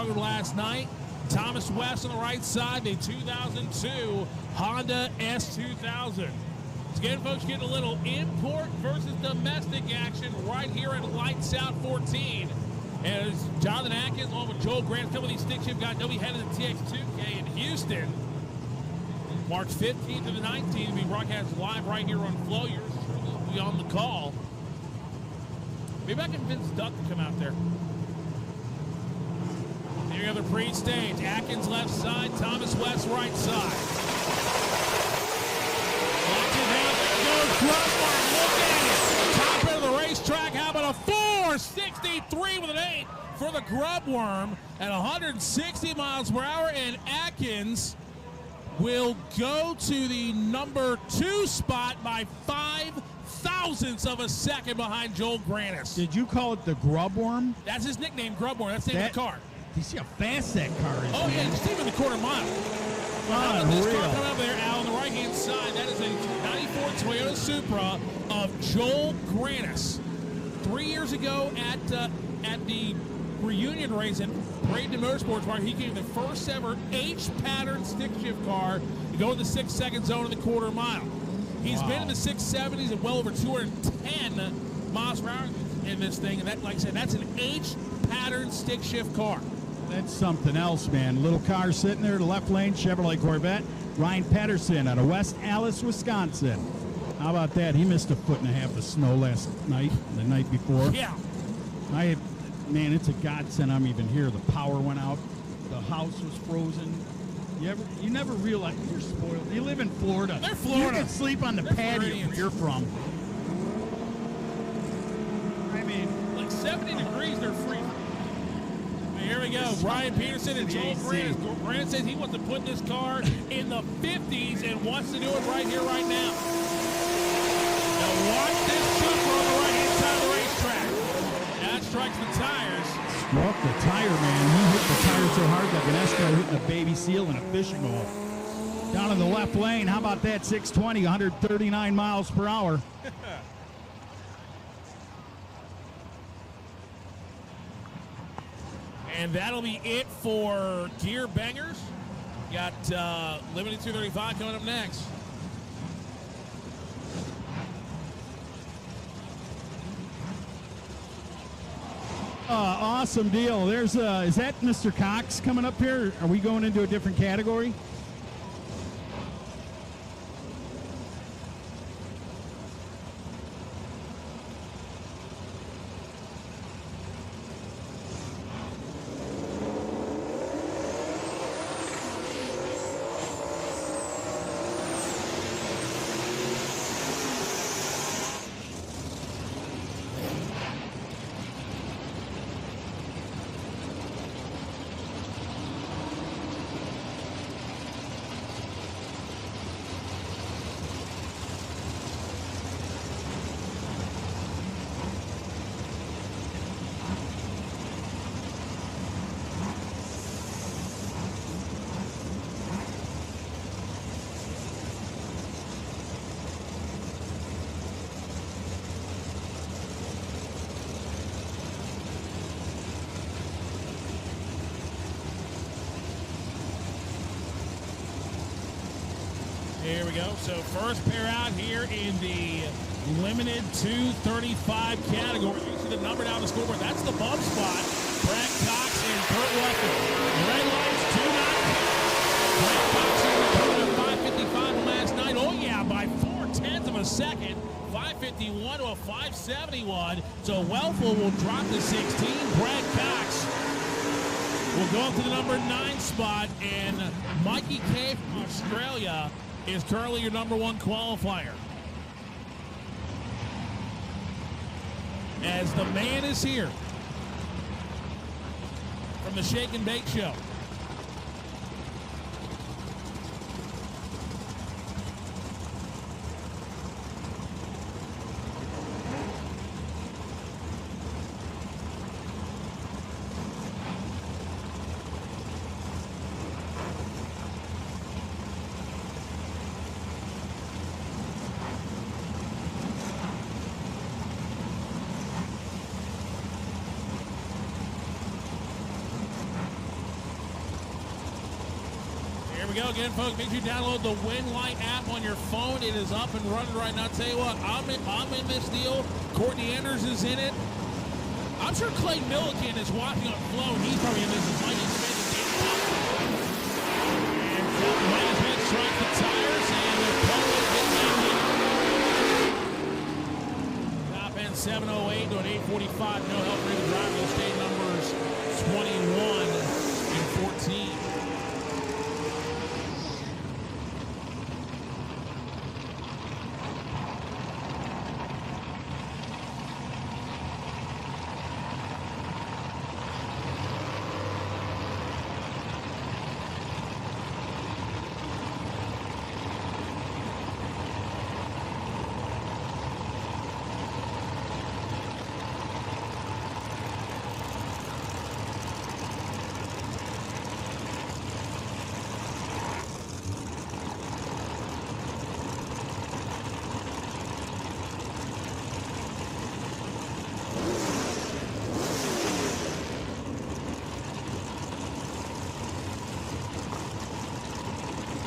struggled last night. Thomas West on the right side, the 2002 Honda S2000. Again, folks, getting a little import versus domestic action right here at Lights Out 14. As Jonathan Atkins, along with Joel Grant, some of these stick shift guys, they'll be headed to TX2K in Houston. March 15th to the 19th, will be broadcast live right here on Flow. Yours truly will be on the call. Maybe I can convince Duck to come out there. Here you go, the pre-stage. Atkins left side, Thomas West right side. Watch it now, there goes Grubworm. Look at it. Top end of the racetrack. How about a 463 with an 8 for the Grubworm at 160 miles per hour, and Atkins will go to the number 2 spot by 5/1000ths of a second behind Joel Grannis. Did you call it the Grubworm? That's his nickname, Grubworm. That's the name of the car. You see how fast that car is? Oh, yeah, just even the quarter mile. Well, this car coming up there, Al, on the right-hand side, that is a 94 Toyota Supra of Joel Grannis. 3 years ago at the reunion race at Braden Motorsports Park, he came the first ever H-pattern stick shift car to go in the 6-second zone in the quarter mile. He's been in the 670s and well over 210 miles per hour in this thing, and that, like I said, that's an H-pattern stick shift car. That's something else, man. Little car sitting there, the left lane, Chevrolet Corvette. Ryan Patterson out of West Allis, Wisconsin. How about that? He missed a 1.5 foot of snow last night, the night before. Yeah. Man, it's a godsend I'm even here. The power went out. The house was frozen. You never realize you're spoiled. You live in Florida. They're Florida. You can sleep on the patio where you're from. I mean, like 70 degrees, they're free. Here we go. Brian Peterson and Joel Grant. Grant says he wants to put this car in the 50s and wants to do it right here, right now. Now watch this Supra on the right-hand side of the racetrack. That strikes the tires. Struck the tire, man. He hit the tire so hard like an Esco hitting a baby seal in a fishing hole. Down in the left lane, how about that 620, 139 miles per hour. And that'll be it for Gear Bangers. Got Limited 235 coming up next. Awesome deal. There's is that Mr. Cox coming up here? Are we going into a different category? Here we go. So first pair out here in the Limited 235 category. You see the number down the scoreboard. That's the bump spot. Brad Cox and Kurt Russell. Red lights 2-9. Brad Cox in 5:55 last night. Oh yeah, by 0.4 of a second. 5:51 to a 5:71. So Wellful will drop to 16. Brad Cox will go up to the number 9 spot, and Mikey K from Australia is currently your number 1 qualifier. As the man is here from the Shake and Bake Show. we go again, folks. Make sure you download the Winlight app on your phone. It is up and running right now. I'll tell you what, I'm in this deal. Courtney Anders is in it. I'm sure Clay Milliken is watching on Flow, and he's probably in this as Mikey Smith and Mikey Smith strikes the tires, and the pole is top end 708 to an 845. No help for the driver. Those stay numbers 21 and 14.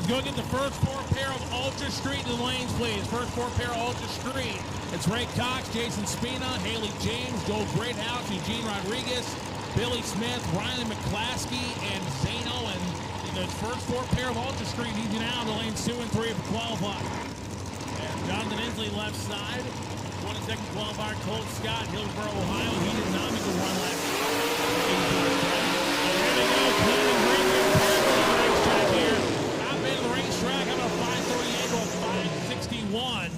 Go get the first four pair of Ultra Street in the lanes, please. First four pair of Ultra Street. It's Ray Cox, Jason Spina, Haley James, Joel Greathouse, Eugene Rodriguez, Billy Smith, Riley McClaskey, and Zano. And those first four pair of Ultra Street need you now in the lanes 2 and 3 for qualifying. And Jonathan Inslee left side. 22nd qualifier, Colt Scott, Hillsborough, Ohio. He did not make a run last year. Here they go, Cleveland Green racetrack here. The racetrack, I'm a 538 to a 561.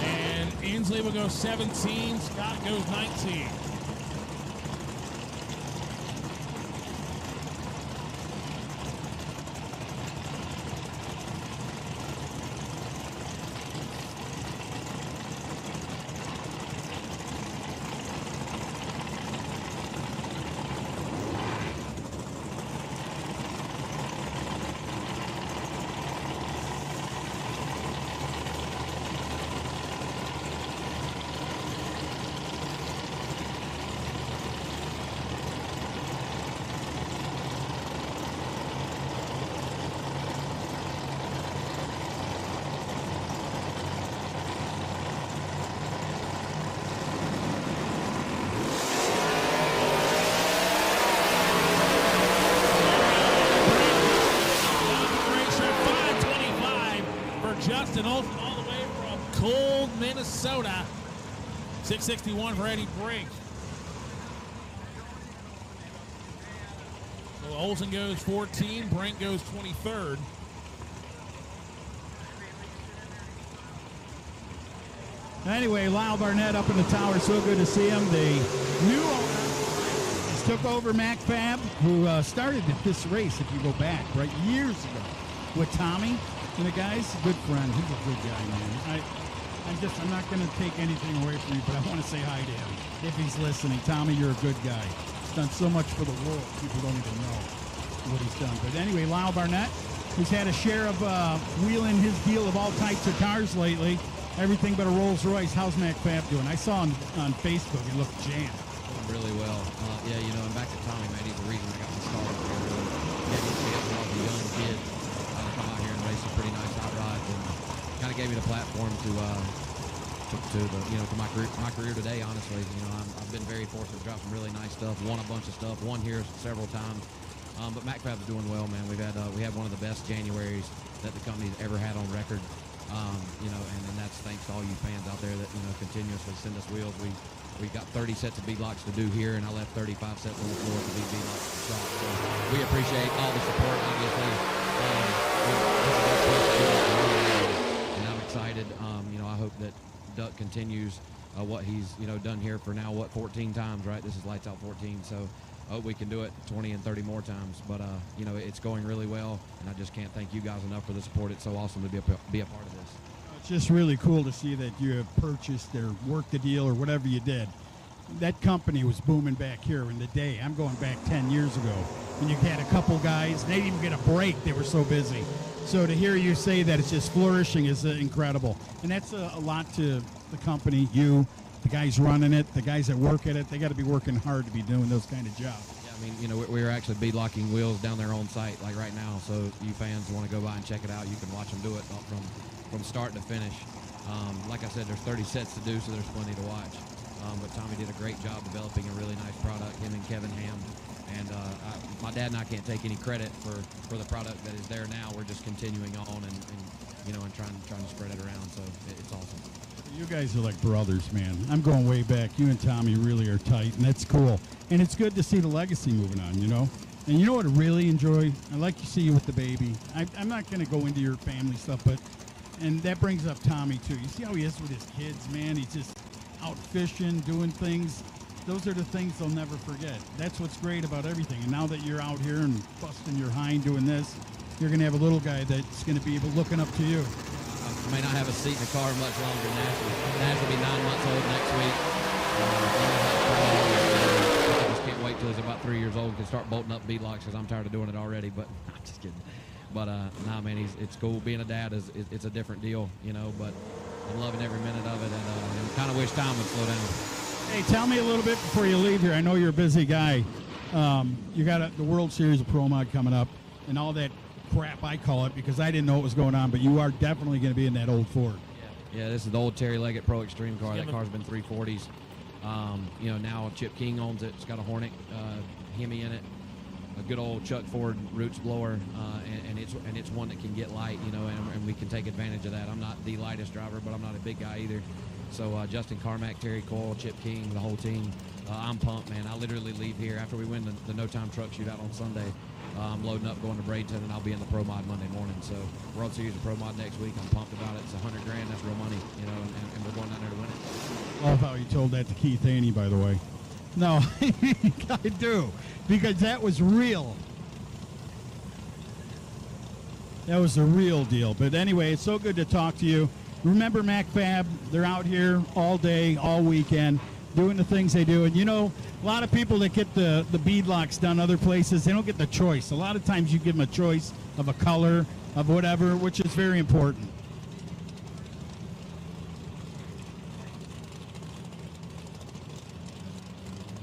And Inslee will go 17, Scott goes 19. Justin Olsen all the way from cold Minnesota. 661 for Eddie Brink. So Olsen goes 14, Brink goes 23rd. Anyway, Lyle Barnett up in the tower. So good to see him. The new owner has took over Mac Fab, who started this race, if you go back, right, years ago with Tommy. And the guy's a good friend. He's a good guy, man. I'm not going to take anything away from you, but I want to say hi to him if he's listening. Tommy, you're a good guy. He's done so much for the world. People don't even know what he's done. But anyway, Lyle Barnett, who's had a share of wheeling his deal of all types of cars lately. Everything but a Rolls Royce. How's Mac Fab doing? I saw him on Facebook. He looked jammed. Really well. Yeah, you know, and back to Tommy, man, he's the reason I got my start. Gave me a chance when I was a young kid to come out here and race some pretty nice hot rods, and kind of gave me the platform to my career today. Honestly, you know, I've been very fortunate to drop some really nice stuff, won a bunch of stuff, won here several times. But Mac Fab's doing well, man. We had one of the best Januaries that the company's ever had on record. You know, and that's thanks to all you fans out there that, you know, continuously send us wheels. We got 30 sets of beadlocks to do here, and I left 35 sets on the floor to be beadlocks to shop. So we appreciate all the support, obviously. And I'm excited. You know, I hope that Duck continues what he's, you know, done here for now, 14 times, right? This is Lights Out 14, so I hope we can do it 20 and 30 more times. But, you know, it's going really well, and I just can't thank you guys enough for the support. It's so awesome to be a part of this. It's just really cool to see that you have purchased or worked the deal or whatever you did. That company was booming back here in the day. I'm going back 10 years ago. And you had a couple guys. They didn't even get a break. They were so busy. So to hear you say that it's just flourishing is incredible. And that's a lot to the company, you, the guys running it, the guys that work at it, they got to be working hard to be doing those kind of jobs. Yeah, I mean, you know, we're actually beadlocking wheels down there on site, like right now. So you fans want to go by and check it out, you can watch them do it from start to finish. Like I said, there's 30 sets to do, so there's plenty to watch. But Tommy did a great job developing a really nice product, him and Kevin Ham. And my dad and I can't take any credit for the product that is there now. We're just continuing on and you know, and trying to spread it around. So it's awesome. You guys are like brothers, man. I'm going way back. You and Tommy really are tight, and that's cool. And it's good to see the legacy moving on, you know? And you know what I really enjoy? I like to see you with the baby. I'm not going to go into your family stuff, but, and that brings up Tommy, too. You see how he is with his kids, man? He's just out fishing, doing things. Those are the things they'll never forget. That's what's great about everything. And now that you're out here and busting your hind doing this, you're going to have a little guy that's going to be able looking up to you. I may not have a seat in the car much longer. Nash will be 9 months old next week. I just can't wait till he's about 3 years old and can start bolting up beadlocks because I'm tired of doing it already. But I'm just kidding. But nah, man, it's cool. Being a dad it's a different deal, you know. But I'm loving every minute of it, and kind of wish time would slow down. Hey, tell me a little bit before you leave here. I know you're a busy guy. You got the World Series of Pro Mod coming up, and all that crap, I call it, because I didn't know what was going on, but you are definitely going to be in that old Ford. Yeah, this is the old Terry Leggett Pro Extreme car. That car's been 340s. You know, now Chip King owns it. It's got a Hornet Hemi in it, a good old Chuck Ford Roots blower, and it's one that can get light, you know, and we can take advantage of that. I'm not the lightest driver, but I'm not a big guy either. So Justin Carmack, Terry Coyle, Chip King, the whole team, I'm pumped, man. I literally leave here after we win the No Time Truck Shootout on Sunday. I'm loading up, going to Bradenton, and I'll be in the Pro Mod Monday morning. So World Series of Pro Mod next week. I'm pumped about it. It's $100 grand. That's real money, you know, and we're going down there to win it. Love how you told that to Keith Haney, by the way. No, I do, because that was real. That was the real deal. But anyway, it's so good to talk to you. Remember MacFab, they're out here all day, all weekend, doing the things they do. And, you know, a lot of people that get the beadlocks done other places, they don't get the choice. A lot of times you give them a choice of a color, of whatever, which is very important.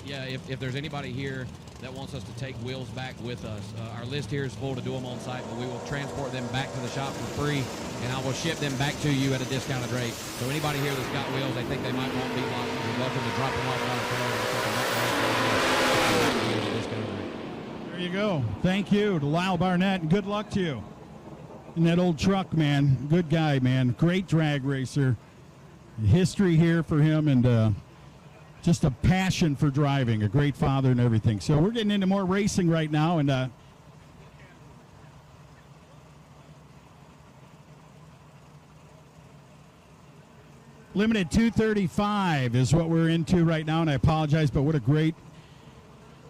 Yeah, if there's anybody here that wants us to take wheels back with us, our list here is full to do them on site, but we will transport them back to the shop for free, and I will ship them back to you at a discounted rate. So anybody here that's got wheels, they think they might want beadlocks, you're welcome to drop them off on the trailer and take them back to at a discounted rate. There you go. Thank you to Lyle Barnett, and good luck to you in that old truck, man. Good guy, man. Great drag racer. History here for him, and just a passion for driving, a great father and everything. So we're getting into more racing right now, and Limited 235 is what we're into right now, and I apologize, but what a great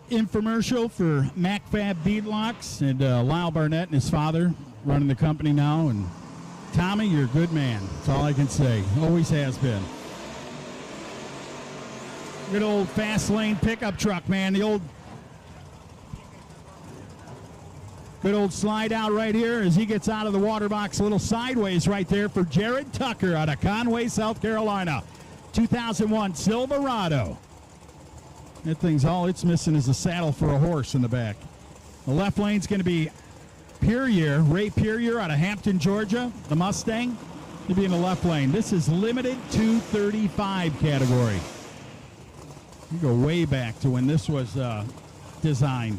infomercial for MacFab Beadlocks, and Lyle Barnett and his father running the company now. And Tommy, you're a good man. That's all I can say. Always has been. Good old fast lane pickup truck, man. The old good old slide out right here as he gets out of the water box. A little sideways right there for Jared Tucker out of Conway, South Carolina. 2001 Silverado. That thing's all it's missing is a saddle for a horse in the back. The left lane's going to be Puryear, Ray Puryear out of Hampton, Georgia. The Mustang to be in the left lane. This is limited 235 category. You go way back to when this was designed.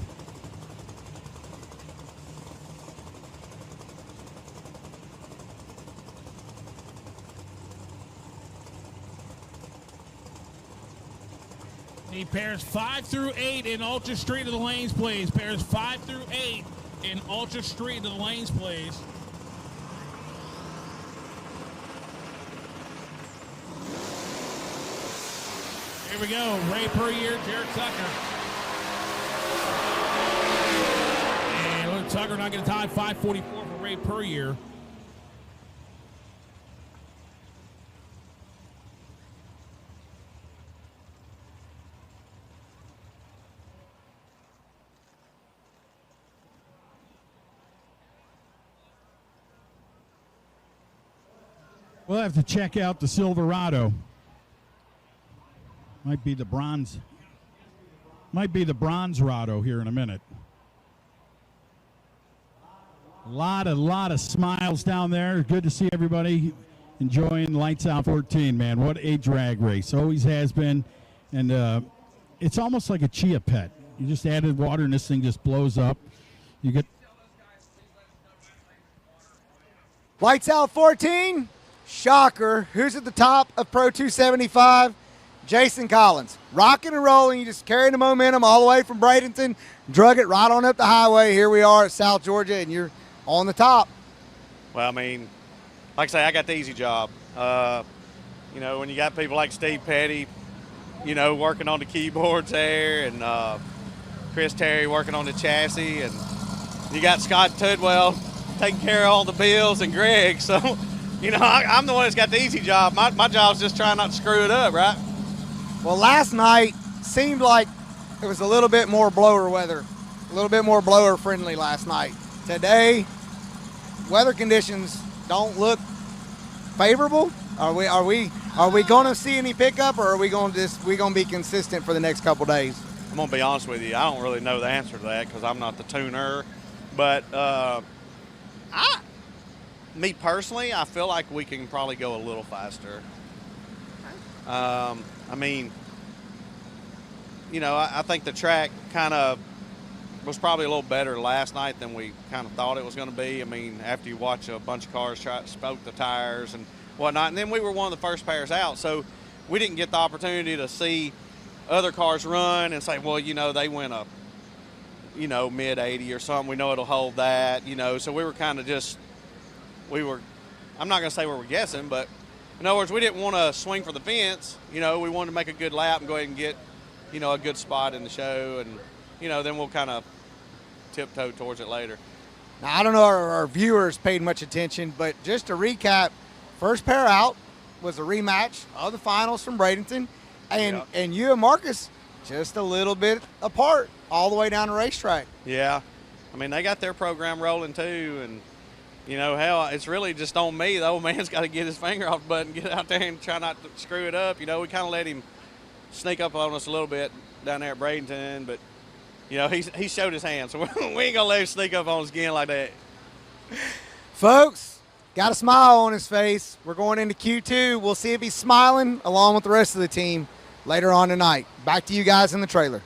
He pairs 5 through 8 in Ultra Street of the Lanes, please. Pairs 5 through 8 in Ultra Street of the Lanes, please. Here we go. Ray Puryear, Jared Tucker. And look, Tucker not going to tie 5:44 for Ray Puryear. We'll have to check out the Silverado. Might be the bronze. Might be the bronze Rado here in a minute. A lot of smiles down there. Good to see everybody enjoying Lights Out 14, man. What a drag race. Always has been. And it's almost like a chia pet. You just added water and this thing just blows up. You get Lights Out 14. Shocker. Who's at the top of Pro 275? Jason Collins. Rocking and rolling. You just carrying the momentum all the way from Bradenton. Drug it right on up the highway. Here we are at South Georgia, and you're on the top. Well, I mean, like I say, I got the easy job. You know, when you got people like Steve Petty, you know, working on the keyboards there, and Chris Terry working on the chassis, and you got Scott Tudwell taking care of all the bills, and Greg. So, you know, I'm the one that's got the easy job. My job's just trying not to screw it up, right? Well, last night seemed like it was a little bit more blower weather, a little bit more blower friendly last night. Today, weather conditions don't look favorable. Are we going to see any pickup, or are we going to be consistent for the next couple days? I'm gonna be honest with you. I don't really know the answer to that because I'm not the tuner. But me personally, I feel like we can probably go a little faster. I mean, you know, I think the track kind of was probably a little better last night than we kind of thought it was going to be. I mean, after you watch a bunch of cars try to spoke the tires and whatnot, and then we were one of the first pairs out, so we didn't get the opportunity to see other cars run and say, well, you know, they went a, you know, mid 80 or something. We know it'll hold that, you know. So we were kind of just, I'm not going to say we were guessing, but in other words, we didn't want to swing for the fence. You know, we wanted to make a good lap and go ahead and get, you know, a good spot in the show, and, you know, then we'll kind of tiptoe towards it later. Now, I don't know if our viewers paid much attention, but just to recap, first pair out was a rematch of the finals from Bradenton, and you and Marcus just a little bit apart all the way down the racetrack. Yeah. I mean, they got their program rolling too, and, you know, hell, it's really just on me. The old man's got to get his finger off the button, get out there and try not to screw it up. You know, we kind of let him sneak up on us a little bit down there at Bradenton, but, you know, he showed his hand, so we ain't going to let him sneak up on us again like that. Folks, got a smile on his face. We're going into Q2. We'll see if he's smiling along with the rest of the team later on tonight. Back to you guys in the trailer.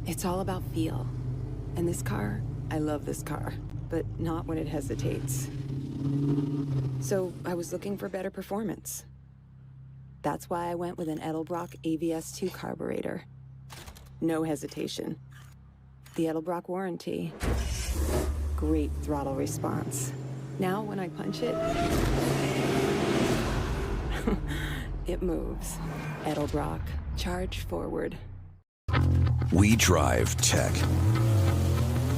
It's all about feel. And this car, I love this car, but not when it hesitates. So I was looking for better performance. That's why I went with an Edelbrock AVS2 carburetor. No hesitation. The Edelbrock warranty. Great throttle response. Now when I punch it, it moves. Edelbrock, charge forward. We drive tech.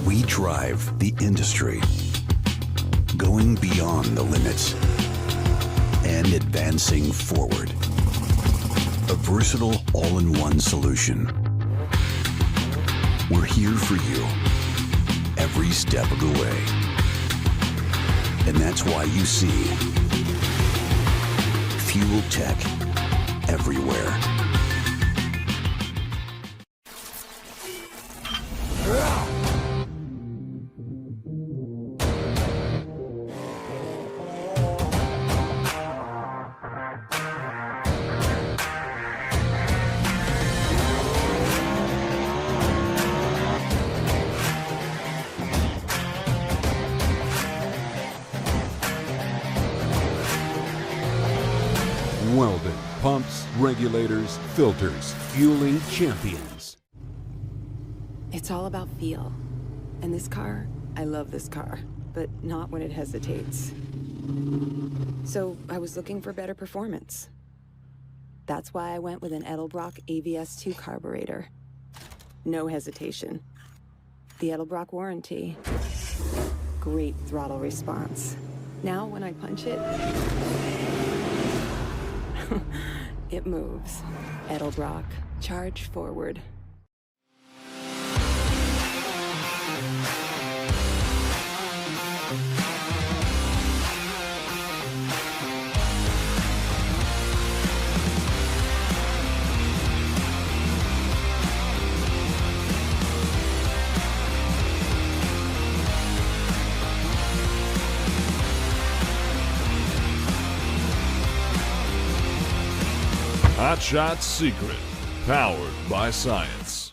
We drive the industry. Going beyond the limits and advancing forward. A versatile all-in-one solution. We're here for you every step of the way. And that's why you see Fuel Tech everywhere. Weldon, pumps, regulators, filters, fueling champions. It's all about feel. And this car, I love this car, but not when it hesitates. So I was looking for better performance. That's why I went with an Edelbrock AVS2 carburetor. No hesitation. The Edelbrock warranty. Great throttle response. Now when I punch it, it moves. Edelbrock, charge forward. Hot Shot's Secret, powered by science.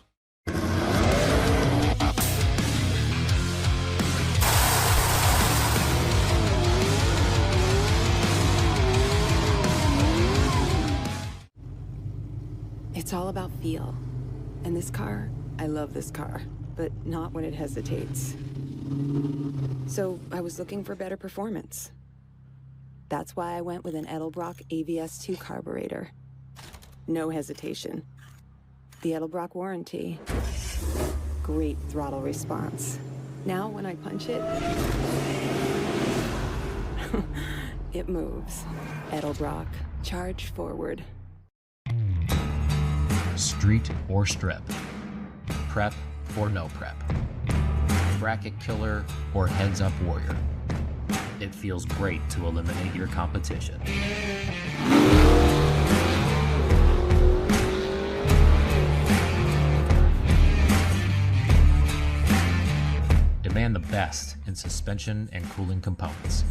It's all about feel. And this car, I love this car, but not when it hesitates. So I was looking for better performance. That's why I went with an Edelbrock AVS2 carburetor. No hesitation. The Edelbrock warranty. Great throttle response. Now when I punch it, it moves. Edelbrock, charge forward. Street or strip, prep or no prep, bracket killer or heads up warrior. It feels great to eliminate your competition. Demand the best in suspension and cooling components.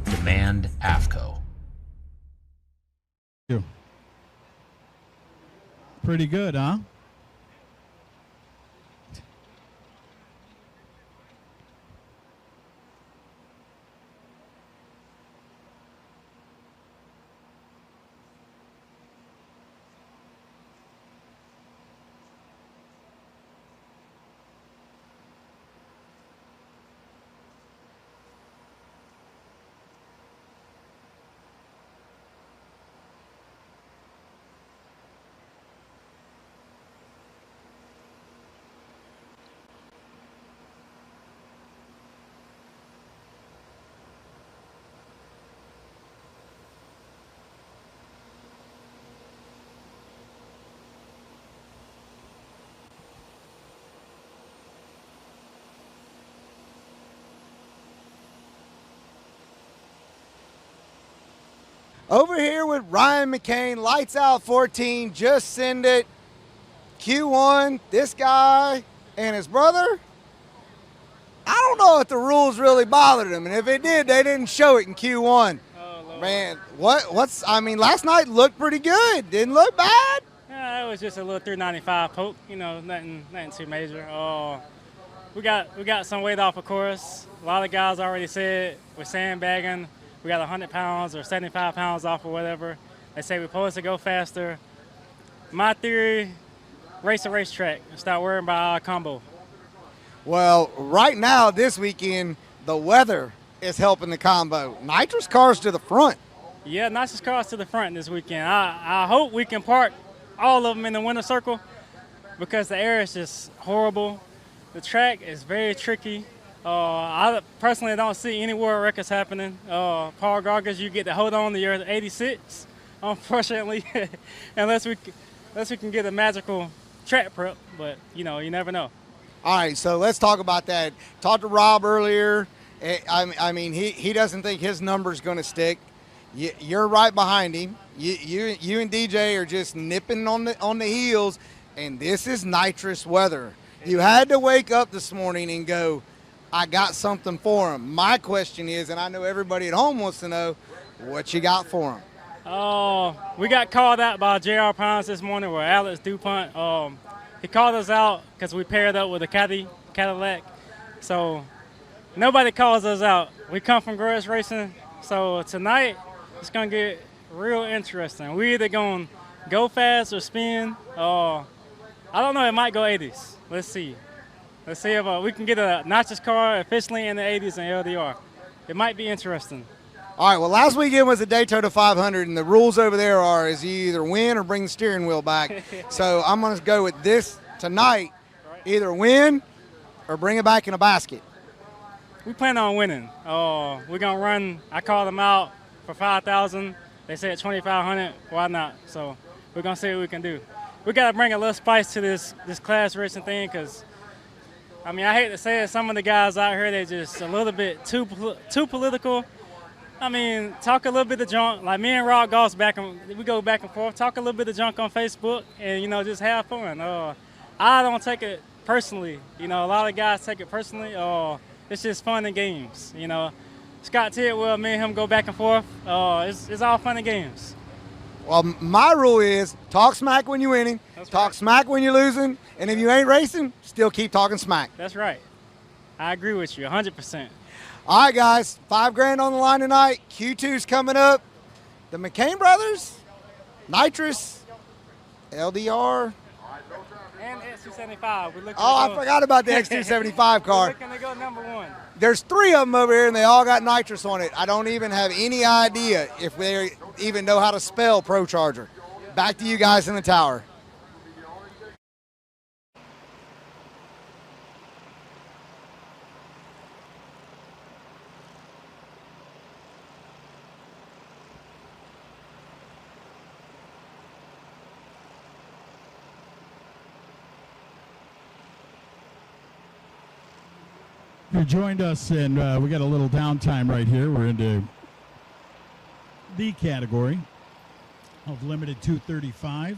Demand AFCO. Pretty good, huh? Over here with Ryan McCain, Lights Out 14, just send it. Q1, this guy and his brother. I don't know if the rules really bothered them, and if it did, they didn't show it in Q1. Oh, Lord. Man, I mean, last night looked pretty good. Didn't look bad. Yeah, it's just a little 395 poke. You know, nothing too major. We got some weight off, of course. A lot of guys already said we're sandbagging. We got 100 pounds or 75 pounds off or whatever. They say we're supposed to go faster. My theory, race a racetrack and start worrying about our combo. Well, right now, this weekend, the weather is helping the combo. Nitrous cars to the front. Yeah, nitrous cars to the front this weekend. I hope we can park all of them in the winner circle because the air is just horrible. The track is very tricky. I personally don't see any world records happening. Paul Gargers, you get to hold on to your 86, unfortunately, unless we can get a magical track prep. But, you know, you never know. All right, so let's talk about that. Talked to Rob earlier. I mean, he doesn't think his number's going to stick. You're right behind him. You and DJ are just nipping on the heels, and this is nitrous weather. You had to wake up this morning and go, I got something for him. My question is, and I know everybody at home wants to know, what you got for him? We got called out by J.R. Pines this morning with Alex DuPont. He called us out because we paired up with a Cadillac. So nobody calls us out. We come from Grudge Racing. So tonight it's going to get real interesting. We're either going to go fast or spin. I don't know. It might go 80s. Let's see. Let's see if we can get a nitrous car officially in the 80s and LDR. It might be interesting. All right, well, last weekend was a Daytona 500, and the rules over there is you either win or bring the steering wheel back. So I'm going to go with this tonight, either win or bring it back in a basket. We plan on winning. We're going to run, I called them out for 5,000. They said 2,500. Why not? So we're going to see what we can do. We got to bring a little spice to this class racing thing because, I mean, I hate to say it, some of the guys out here, they're just a little bit too political. I mean, talk a little bit of junk. Like me and Rob Goss we go back and forth, talk a little bit of junk on Facebook and, you know, just have fun. I don't take it personally. You know, a lot of guys take it personally. It's just fun and games, you know. Scott Tidwell, me and him go back and forth. It's all fun and games. Well, my rule is talk smack when you're winning, talk smack when you're losing, and if you ain't racing, still keep talking smack. That's right. I agree with you 100%. All right, guys, $5,000 on the line tonight. Q2's coming up. The McCain brothers, nitrous, LDR. And X275. I forgot about the X275 car. We're looking to go number one. There's 3 of them over here, and they all got nitrous on it. I don't even have any idea if they even know how to spell Pro Charger. Back to you guys in the tower. You joined us, and we got a little downtime right here. We're into the category of limited 235.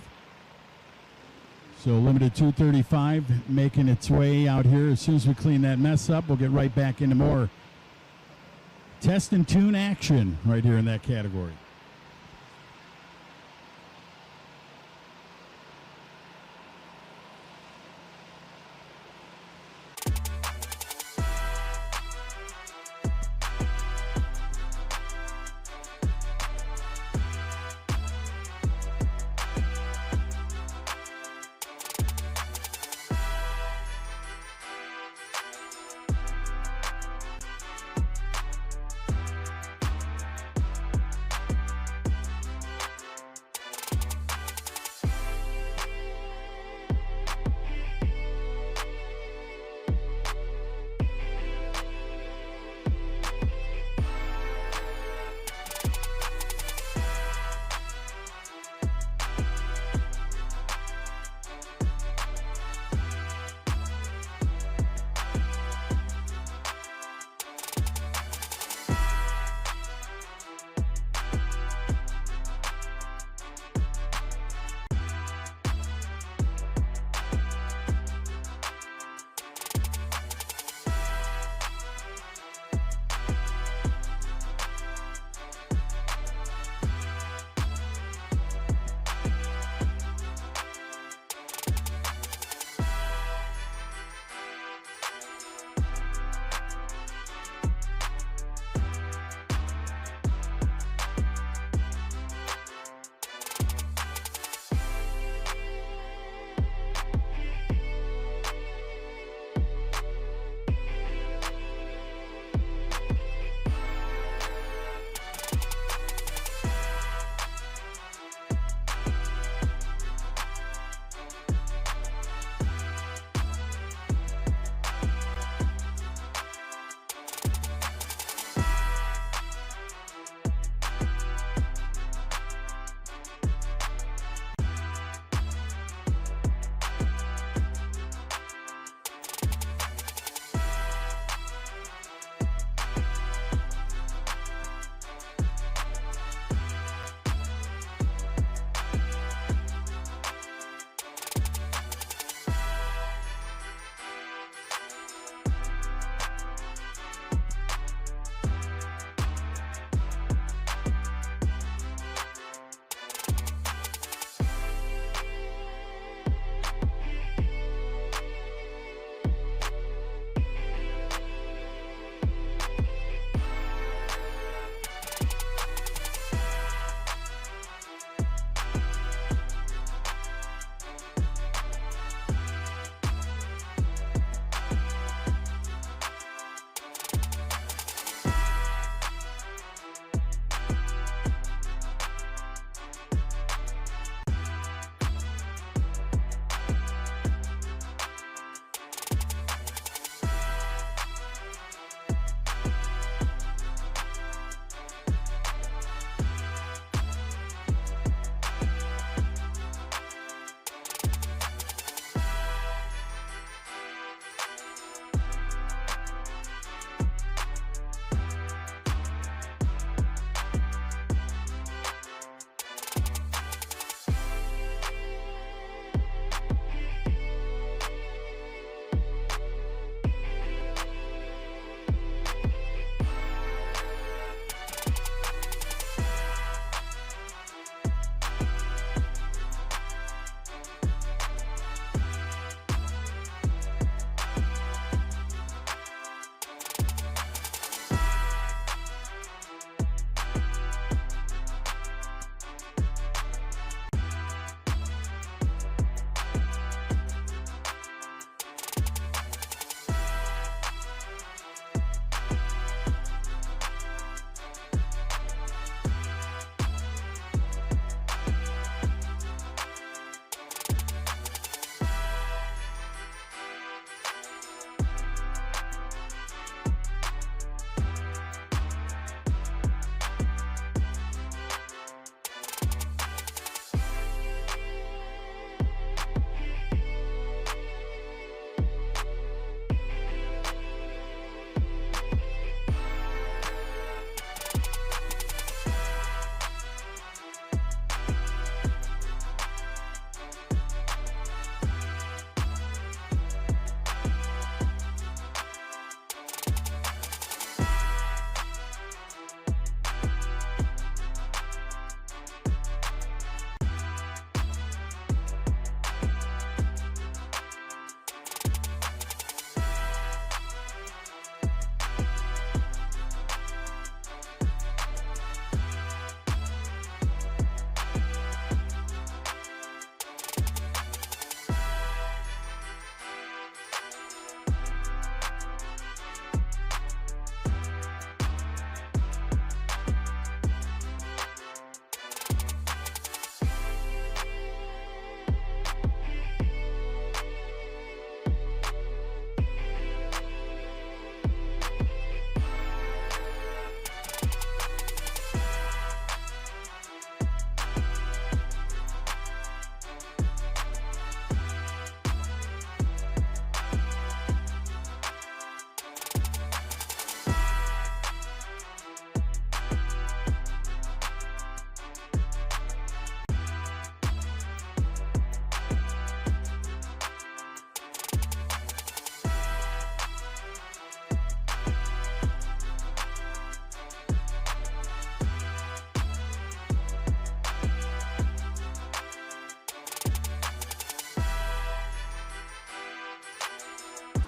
So limited 235 making its way out here. As soon as we clean that mess up, we'll get right back into more test and tune action right here in that category.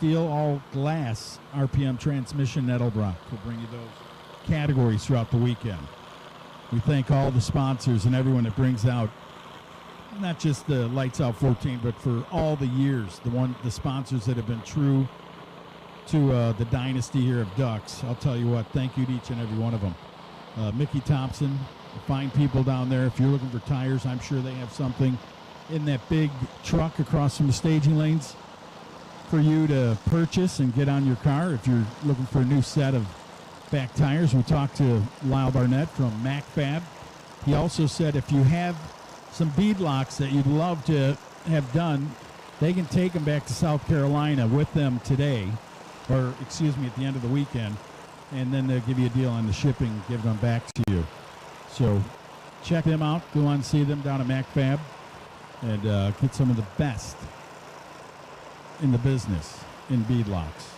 deal, all glass RPM transmission Edelbrock. We'll bring you those categories throughout the weekend. We thank all the sponsors and everyone that brings out not just the Lights Out 14, but for all the years, the sponsors that have been true to the dynasty here of Ducks. I'll tell you what, thank you to each and every one of them. Mickey Thompson, the fine people down there. If you're looking for tires, I'm sure they have something in that big truck across from the staging lanes for you to purchase and get on your car. If you're looking for a new set of back tires, we talked to Lyle Barnett from MacFab. He also said if you have some bead locks that you'd love to have done, they can take them back to South Carolina with them today, or excuse me, at the end of the weekend, and then they'll give you a deal on the shipping, give them back to you. So check them out. Go on and see them down at MacFab and get some of the best in the business in bead locks.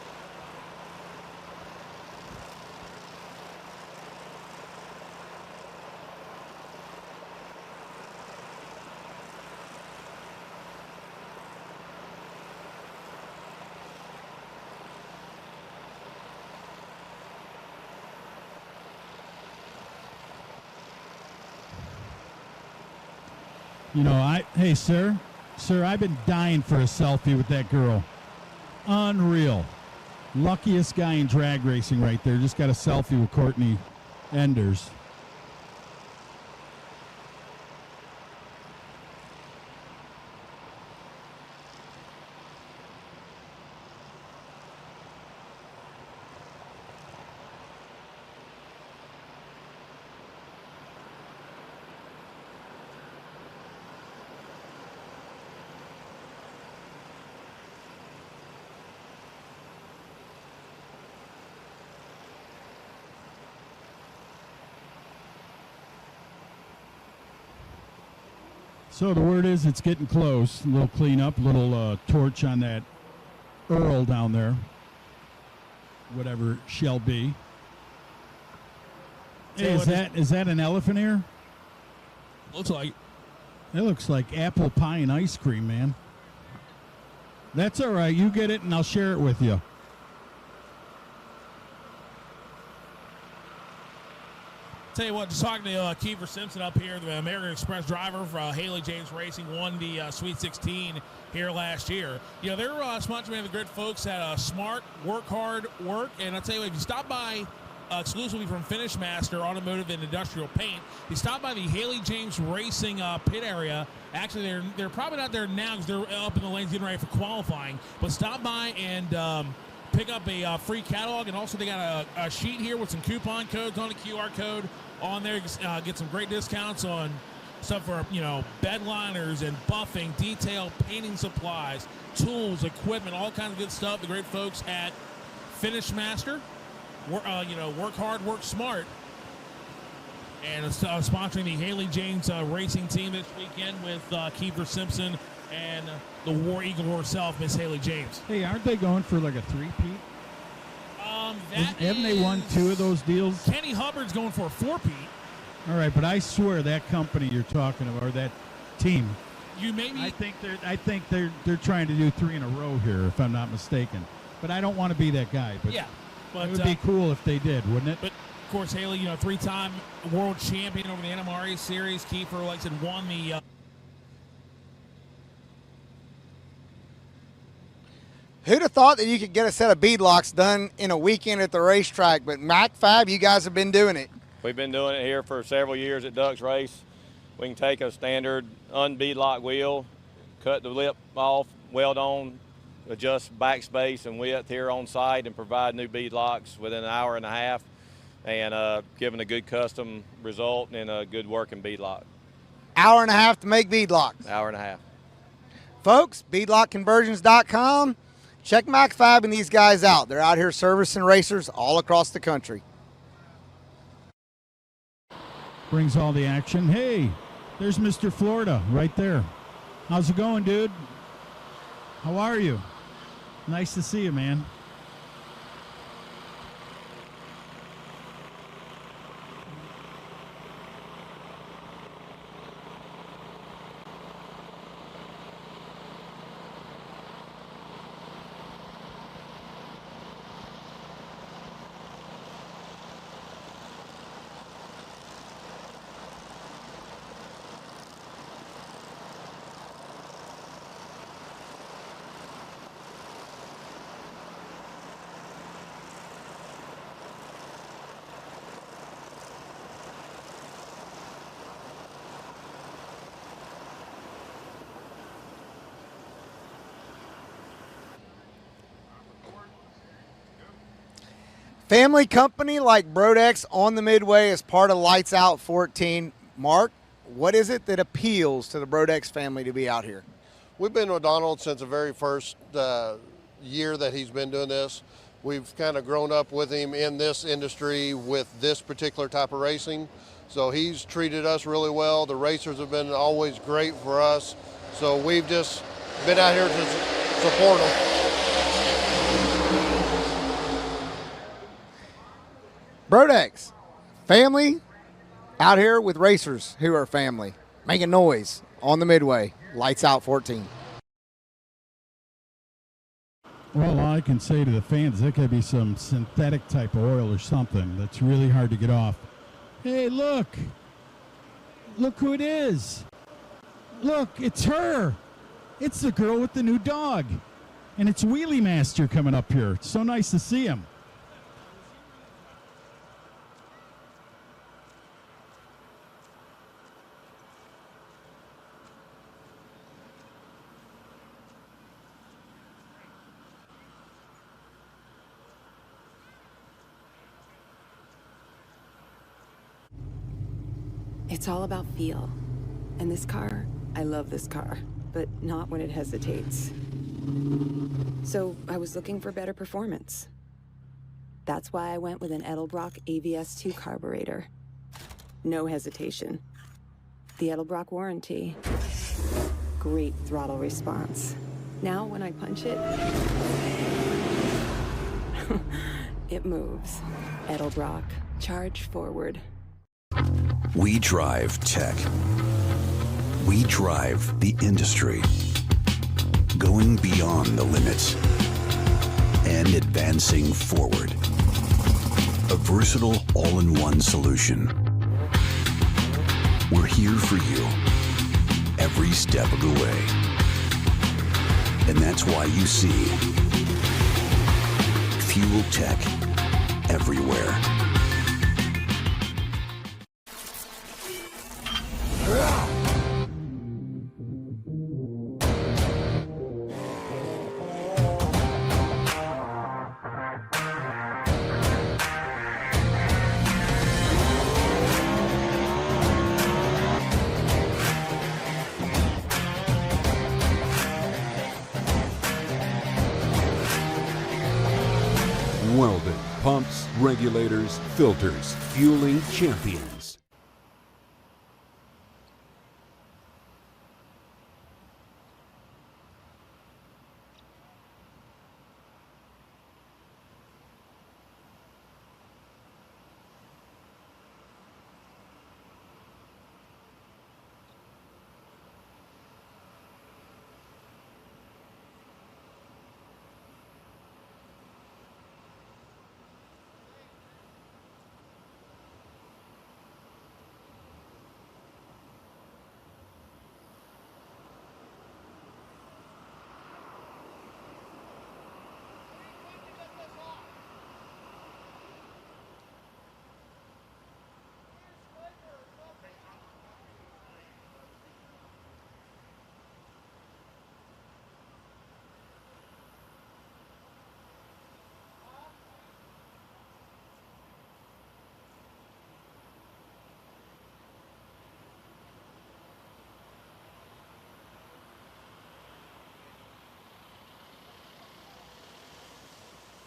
You know, hey, sir, I've been dying for a selfie with that girl. Unreal. Luckiest guy in drag racing right there. Just got a selfie with Courtney Enders. So the word is it's getting close. A little cleanup, a little torch on that Earl down there, whatever it shall be. Hey, is that an elephant ear? Looks like. It looks like apple pie and ice cream, man. That's all right. You get it, and I'll share it with you. Tell you what, just talking to Kiefer Simpson up here, the American Express driver for Haley James Racing, won the Sweet 16 here last year. You know, they're sponsoring the great folks at Smart, Work Hard, Work. And I'll tell you what, if you stop by exclusively from Finish Master Automotive and Industrial Paint, you stop by the Haley James Racing pit area. Actually, they're probably not there now because they're up in the lanes getting ready for qualifying. But stop by and pick up a free catalog, and also they got a sheet here with some coupon codes on the QR code on there. Get some great discounts on stuff for, you know, bed liners and buffing, detail, painting supplies, tools, equipment, all kinds of good stuff. The great folks at Finish Master, work hard, work smart, and sponsoring the Haley James Racing team this weekend with Kiefer Simpson and the War Eagle herself, Miss Haley James. Hey, aren't they going for like a three-peat? Haven't they won 2 of those deals? Kenny Hubbard's going for a 4-peat. All right, but I swear that company you're talking about, or that team, I think they're trying to do 3 in a row here, if I'm not mistaken. But I don't want to be that guy. But yeah, but it would be cool if they did, wouldn't it? But of course, Haley, 3-time world champion over the NMRA series. Kiefer, like I said, won the. Who'd have thought that you could get a set of bead locks done in a weekend at the racetrack? But MacFab, you guys have been doing it. We've been doing it here for several years at Ducks Race. We can take a standard unbead lock wheel, cut the lip off, weld on, adjust backspace and width here on site, and provide new bead locks within an hour and a half, and giving a good custom result and a good working bead lock. Hour and a half to make bead locks. Hour and a half. Folks, beadlockconversions.com. Check MacFab and these guys out. They're out here servicing racers all across the country. Brings all the action. Hey, there's Mr. Florida right there. How's it going, dude? How are you? Nice to see you, man. Family company like Brodex on the Midway is part of Lights Out 14. Mark, what is it that appeals to the Brodex family to be out here? We've been with Donald since the very first year that he's been doing this. We've kind of grown up with him in this industry with this particular type of racing. So he's treated us really well. The racers have been always great for us. So we've just been out here to support them. Brodex, family out here with racers who are family, making noise on the Midway. Lights Out 14. Well, all I can say to the fans, there could be some synthetic type of oil or something that's really hard to get off. Hey, look. Look who it is. Look, it's her. It's the girl with the new dog. And it's Wheelie Master coming up here. It's so nice to see him. It's all about feel. And this car, I love this car, but not when it hesitates. So I was looking for better performance. That's why I went with an Edelbrock AVS2 carburetor. No hesitation. The Edelbrock warranty. Great throttle response. Now when I punch it, it moves. Edelbrock, charge forward. We drive tech. We drive the industry. Going beyond the limits and advancing forward. A versatile all-in-one solution. We're here for you every step of the way. And that's why you see Fuel Tech everywhere. Welded, pumps, regulators, filters, fueling champions.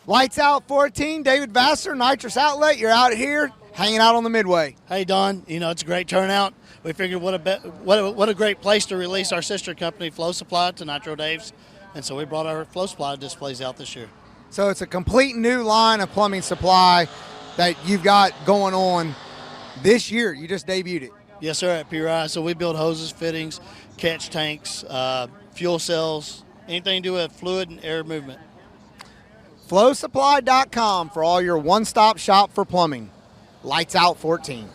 Lights Out 14, David Vassar, Nitrous Outlet. You're out here hanging out on the Midway. Hey, Don, you know, it's a great turnout. We figured what a great place to release our sister company, Flow Supply, to Nitro Dave's. And so we brought our Flow Supply displays out this year. So it's a complete new line of plumbing supply that you've got going on this year. You just debuted it. Yes, sir, at PRI. So we build hoses, fittings, catch tanks, fuel cells, anything to do with fluid and air movement. FlowSupply.com for all your one-stop shop for plumbing. Lights Out 14.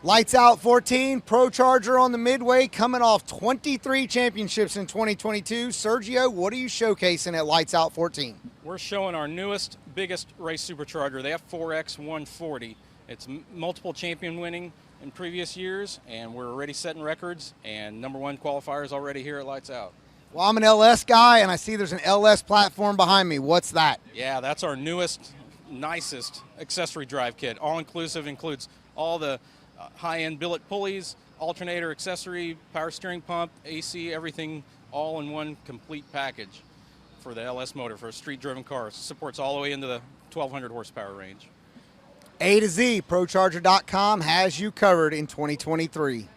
Lights Out 14, Pro Charger on the Midway, coming off 23 championships in 2022. Sergio, what are you showcasing at Lights Out 14? We're showing our newest, biggest race supercharger, the F4X 140. It's multiple champion winning in previous years, and we're already setting records, and #1 qualifiers already here at Lights Out. Well, I'm an LS guy, and I see there's an LS platform behind me. What's that? Yeah, that's our newest, nicest accessory drive kit. All-inclusive, includes all the high-end billet pulleys, alternator accessory, power steering pump, AC, everything all in one complete package for the LS motor for a street-driven car. Supports all the way into the 1,200 horsepower range. A to Z, ProCharger.com has you covered in 2023.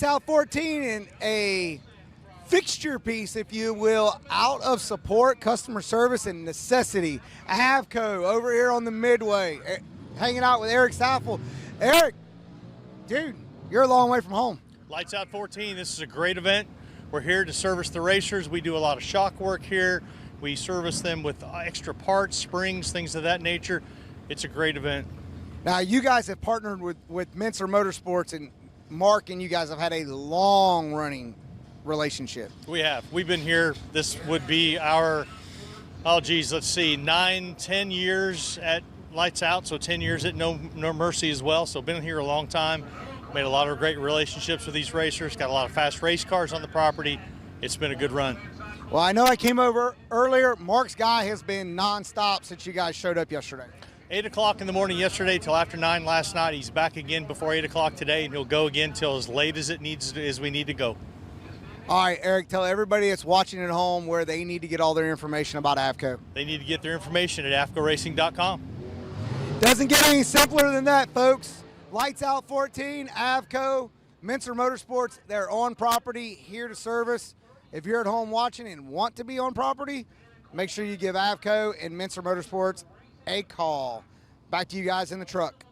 Out 14 in a fixture piece, if you will, out of support, customer service, and necessity. Avco over here on the Midway, hanging out with Eric Staffel. Eric, dude, you're a long way from home. Lights Out 14, this is a great event. We're here to service the racers. We do a lot of shock work here. We service them with extra parts, springs, things of that nature. It's a great event. Now, you guys have partnered with Mincer Motorsports, and Mark and you guys have had a long-running relationship. We have. We've been here. This would be our, let's see, 9-10 years at Lights Out, so 10 years at No Mercy as well. So been here a long time. Made a lot of great relationships with these racers. Got a lot of fast race cars on the property. It's been a good run. Well, I know I came over earlier. Mark's guy has been nonstop since you guys showed up yesterday. 8 o'clock in the morning yesterday till after 9 last night. He's back again before 8 o'clock today, and he'll go again till as late as we need to go. All right, Eric, tell everybody that's watching at home where they need to get all their information about Avco. They need to get their information at AvcoRacing.com. Doesn't get any simpler than that, folks. Lights Out 14, Avco, Mincer Motorsports, they're on property, here to service. If you're at home watching and want to be on property, make sure you give Avco and Mincer Motorsports a call. Back to you guys in the truck.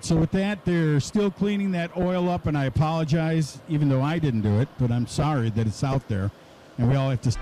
So with that, they're still cleaning that oil up, and I apologize, even though I didn't do it, but I'm sorry that it's out there, and we all have to...